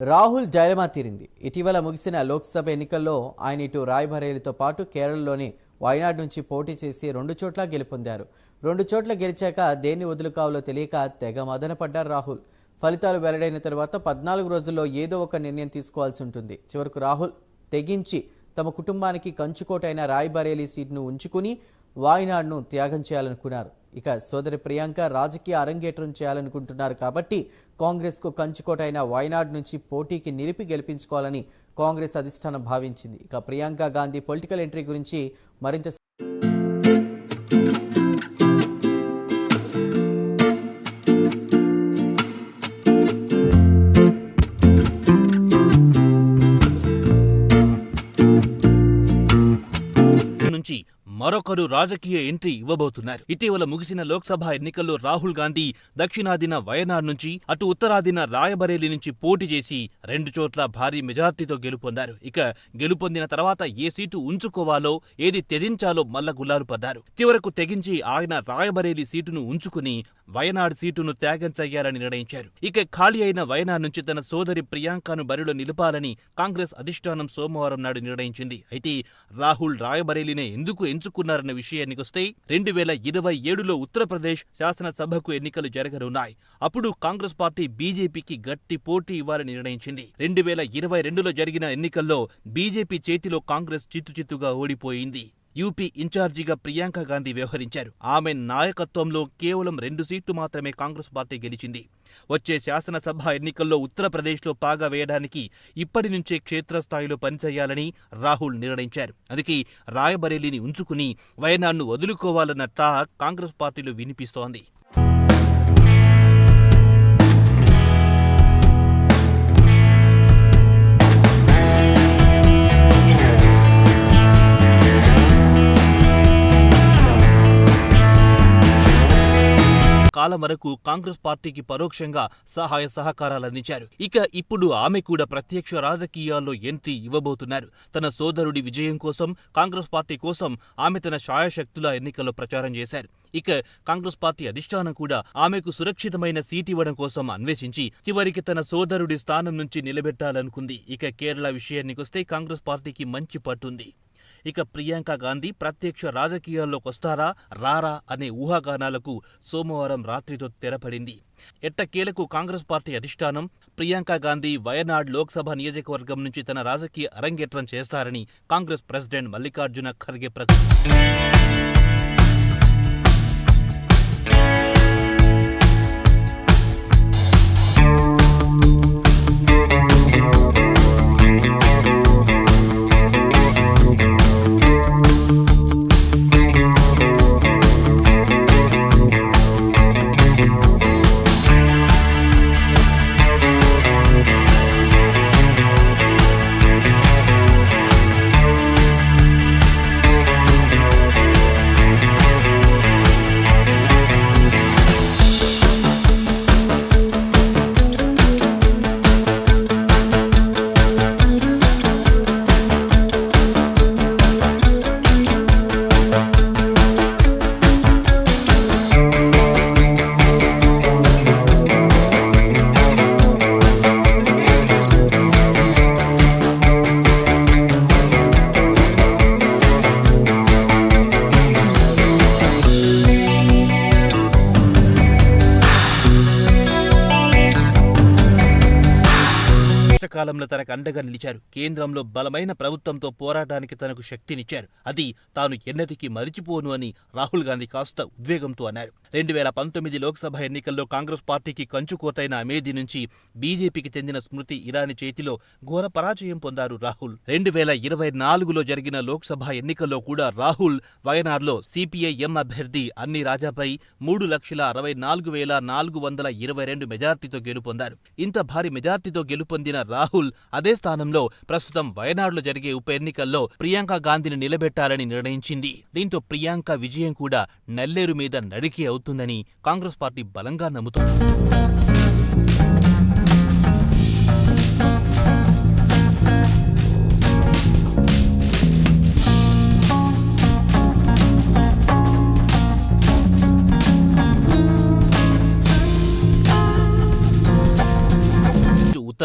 Rahul dilemma తీరింది. ఇటీవల ముగిసిన లోక్సభ ఎన్నికల్లో ఆయన ఇటు రాయ్బరేలీతో పాటు కేరళలోని వయనాడ్ నుంచి పోటీ చేసి 2 చోట్ల గెలుపొందారు. 2 చోట్ల గెలిచాక దేన్ని వదులుకోవాలో తెలియక తెగ మదనపడ్డారు రాహుల్. ఫలితాలు వెల్లడైన తర్వాత 14 రోజుల్లో ఏదో ఒక నిర్ణయం తీసుకోవాల్సి ఉంటుంది. చివరకు రాహుల్ తెగించి తమ కుటుంబానికి కంచుకోటైన రాయ్బరేలీ సీట్ను ఉంచుకుని వాయనాడ్ను త్యాగం చేయాలనుకున్నారు. ఇక సోదరి ప్రియాంక రాజకీయ అరంగేట్రం చేయాలనుకుంటున్నారు కాబట్టి కాంగ్రెస్కు కంచుకోట అయిన వయనాడ్ నుంచి పోటీకి నిలిపి గెలిపించుకోవాలని కాంగ్రెస్ అధిష్టానం భావించింది. ఇక ప్రియాంక గాంధీ పొలిటికల్ ఎంట్రీ గురించి మరింత మరొకరు రాజకీయ ఎంట్రీ ఇవ్వబోతున్నారు. ఇటీవల ముగిసిన లోక్సభ ఎన్నికల్లో రాహుల్ గాంధీ దక్షిణాదిన వయనాడ్ నుంచి, అటు ఉత్తరాదిన రాయబరేలీ నుంచి పోటీ చేసి 2 చోట్ల భారీ మెజార్టీతో గెలుపొందారు. ఇక గెలుపొందిన తర్వాత ఏ సీటు ఉంచుకోవాలో, ఏది త్యజించాలో మల్ల గుల్లాలు పడ్డారు. చివరకు తెగించి ఆయన రాయబరేలీ సీటును ఉంచుకుని వయనాడ్ సీటును త్యాగం చెయ్యాలని నిర్ణయించారు. ఇక ఖాళీ అయిన వయనాడ్ నుంచి తన సోదరి ప్రియాంకను బరిలో నిలపాలని కాంగ్రెస్ అధిష్టానం సోమవారం నాడు నిర్ణయించింది. అయితే రాహుల్ రాయబరేలీనే ఎందుకు ఎంచుకున్నారన్న విషయానికొస్తే 2027లో ఉత్తరప్రదేశ్ శాసనసభకు ఎన్నికలు జరగనున్నాయి. అప్పుడు కాంగ్రెస్ పార్టీ బీజేపీకి గట్టి పోటీ ఇవ్వాలని నిర్ణయించింది. 2022లో జరిగిన ఎన్నికల్లో బీజేపీ చేతిలో కాంగ్రెస్ చిత్తుచిత్తుగా ఓడిపోయింది. యూపీ ఇన్ఛార్జిగా ప్రియాంక గాంధీ వ్యవహరించారు. ఆమె నాయకత్వంలో కేవలం 2 సీట్లు మాత్రమే కాంగ్రెస్ పార్టీ గెలిచింది. వచ్చే శాసనసభ ఎన్నికల్లో ఉత్తరప్రదేశ్లో పాగా వేయడానికి ఇప్పటి నుంచే క్షేత్రస్థాయిలో పనిచేయాలని రాహుల్ నిర్ణయించారు. అందుకే రాయబరేలీని ఉంచుకుని వయనాడ్ను వదులుకోవాలన్న టాక్ కాంగ్రెస్ పార్టీలో వినిపిస్తోంది. కాలం వరకు కాంగ్రెస్ పార్టీకి పరోక్షంగా సహాయ సహకారాలందించారు. ఇక ఇప్పుడు ఆమె కూడా ప్రత్యక్ష రాజకీయాల్లో ఎంట్రీ ఇవ్వబోతున్నారు. తన సోదరుడి విజయం కోసం, కాంగ్రెస్ పార్టీ కోసం ఆమె తన శాయశక్తుల ఎన్నికల్లో ప్రచారం చేశారు. ఇక కాంగ్రెస్ పార్టీ అధిష్టానం కూడా ఆమెకు సురక్షితమైన సీటు ఇవ్వడం కోసం అన్వేషించి చివరికి తన సోదరుడి స్థానం నుంచి నిలబెట్టాలనుకుంది. ఇక కేరళ విషయానికొస్తే కాంగ్రెస్ పార్టీకి మంచి పట్టుంది. ఇక ప్రియాంక గాంధీ ప్రత్యక్ష రాజకీయాల్లోకొస్తారా రారా అనే ఊహాగానాలకు సోమవారం రాత్రితో తెరపడింది. ఎట్టకేలకు కాంగ్రెస్ పార్టీ అధిష్టానం ప్రియాంక గాంధీ వయనాడ్ లోక్సభ నియోజకవర్గం నుంచి తన రాజకీయ అరంగేట్రం చేస్తారని కాంగ్రెస్ ప్రెసిడెంట్ మల్లికార్జున ఖర్గే కాలంలో తనకు అండగా నిలిచారు. కేంద్రంలో బలమైన ప్రభుత్వంతో పోరాటానికి తనకు శక్తినిచ్చారు. అది తాను ఎన్నటికీ మరిచిపోను అని రాహుల్ గాంధీ కాస్త ఉద్వేగంతో అన్నారు. 2019 లోక్సభ ఎన్నికల్లో కాంగ్రెస్ పార్టీకి కంచుకోటైన అమేథీ నుంచి బీజేపీకి చెందిన స్మృతి ఇరానీ చేతిలో ఘోర పరాజయం పొందారు రాహుల్. 2024లో జరిగిన లోక్సభ ఎన్నికల్లో కూడా రాహుల్ వయనాడ్లో సిపిఐ-ఎం అభ్యర్థి అన్ని రాజాపై 3,64,422 మెజార్టీతో గెలుపొందారు. ఇంత భారీ మెజార్టీతో గెలుపొందిన రాహుల్ అదే స్థానంలో ప్రస్తుతం వయనాడ్లో జరిగే ఉప ఎన్నికల్లో ప్రియాంక గాంధీని నిలబెట్టాలని నిర్ణయించింది. దీంతో ప్రియాంక విజయం కూడా నల్లేరు మీద నడికి అవుతుందని కాంగ్రెస్ పార్టీ బలంగా నమ్ముతోంది.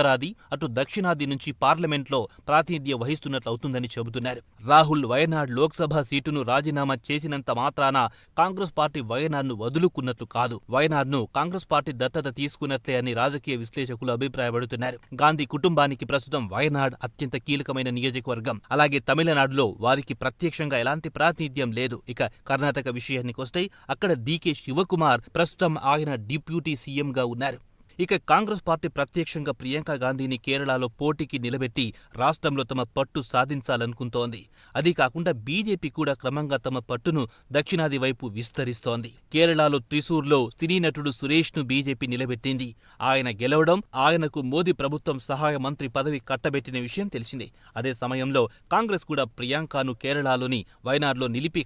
ఉత్తరాది అటు దక్షిణాది నుంచి పార్లమెంట్లో ప్రాతినిధ్యం వహిస్తున్నట్లవుతుందని చెబుతున్నారు. రాహుల్ వయనాడ్ లోక్సభ సీటును రాజీనామా చేసినంత మాత్రాన కాంగ్రెస్ పార్టీ వయనాడ్ను వదులుకున్నట్లు కాదు, వయనాడ్ను కాంగ్రెస్ పార్టీ దత్తత తీసుకున్నట్లే అని రాజకీయ విశ్లేషకులు అభిప్రాయపడుతున్నారు. గాంధీ కుటుంబానికి ప్రస్తుతం వయనాడ్ అత్యంత కీలకమైన నియోజకవర్గం. అలాగే తమిళనాడులో వారికి ప్రత్యక్షంగా ఎలాంటి ప్రాతినిధ్యం లేదు. ఇక కర్ణాటక విషయానికి వస్తే అక్కడ డీకే శివకుమార్ ప్రస్తుతం ఆయన డిప్యూటీ సీఎంగా ఉన్నారు. ఇక కాంగ్రెస్ పార్టీ ప్రత్యక్షంగా ప్రియాంక గాంధీని కేరళలో పోటీకి నిలబెట్టి రాష్ట్రంలో తమ పట్టు సాధించాలనుకుంటోంది. అది కాకుండా బీజేపీ కూడా క్రమంగా తమ పట్టును దక్షిణాది వైపు విస్తరిస్తోంది. కేరళలో త్రిశూర్లో సినీ నటుడు సురేష్ను బీజేపీ నిలబెట్టింది. ఆయన గెలవడం, ఆయనకు మోదీ ప్రభుత్వం సహాయ మంత్రి పదవి కట్టబెట్టిన విషయం తెలిసిందే. అదే సమయంలో కాంగ్రెస్ కూడా ప్రియాంకను కేరళలోని వయనాడ్లో నిలిపి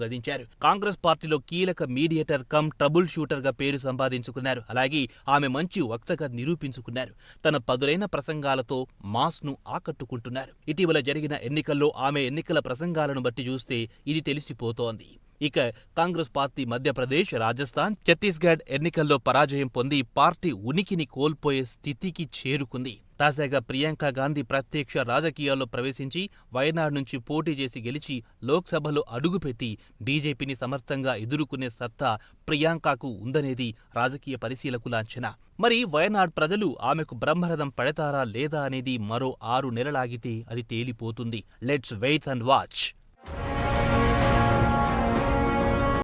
గదించారు. కాంగ్రెస్ పార్టీలో కీలక మీడియేటర్ కమ్ ట్రబుల్ షూటర్ గా పేరు సంపాదించుకున్నారు. అలాగే ఆమె మంచి వక్తగా నిరూపించుకున్నారు. తన పదులైన ప్రసంగాలతో మాస్ ను ఆకట్టుకుంటున్నారు. ఇటీవల జరిగిన ఎన్నికల్లో ఆమె ఎన్నికల ప్రసంగాలను బట్టి చూస్తే ఇది తెలిసిపోతోంది. ఇక కాంగ్రెస్ పార్టీ మధ్యప్రదేశ్, రాజస్థాన్, ఛత్తీస్గఢ్ ఎన్నికల్లో పరాజయం పొంది పార్టీ ఉనికిని కోల్పోయే స్థితికి చేరుకుంది. తాజాగా ప్రియాంక గాంధీ ప్రత్యక్ష రాజకీయాల్లో ప్రవేశించి వయనాడ్ నుంచి పోటీ చేసి గెలిచి లోక్సభలో అడుగుపెట్టి బీజేపీని సమర్థంగా ఎదుర్కొనే సత్తా ప్రియాంకకు ఉందనేది రాజకీయ పరిశీలకుల అంచనా. మరి వయనాడ్ ప్రజలు ఆమెకు బ్రహ్మరథం పడతారా లేదా అనేది మరో 6 నెలలాగితే అది తేలిపోతుంది. Let's wait and watch.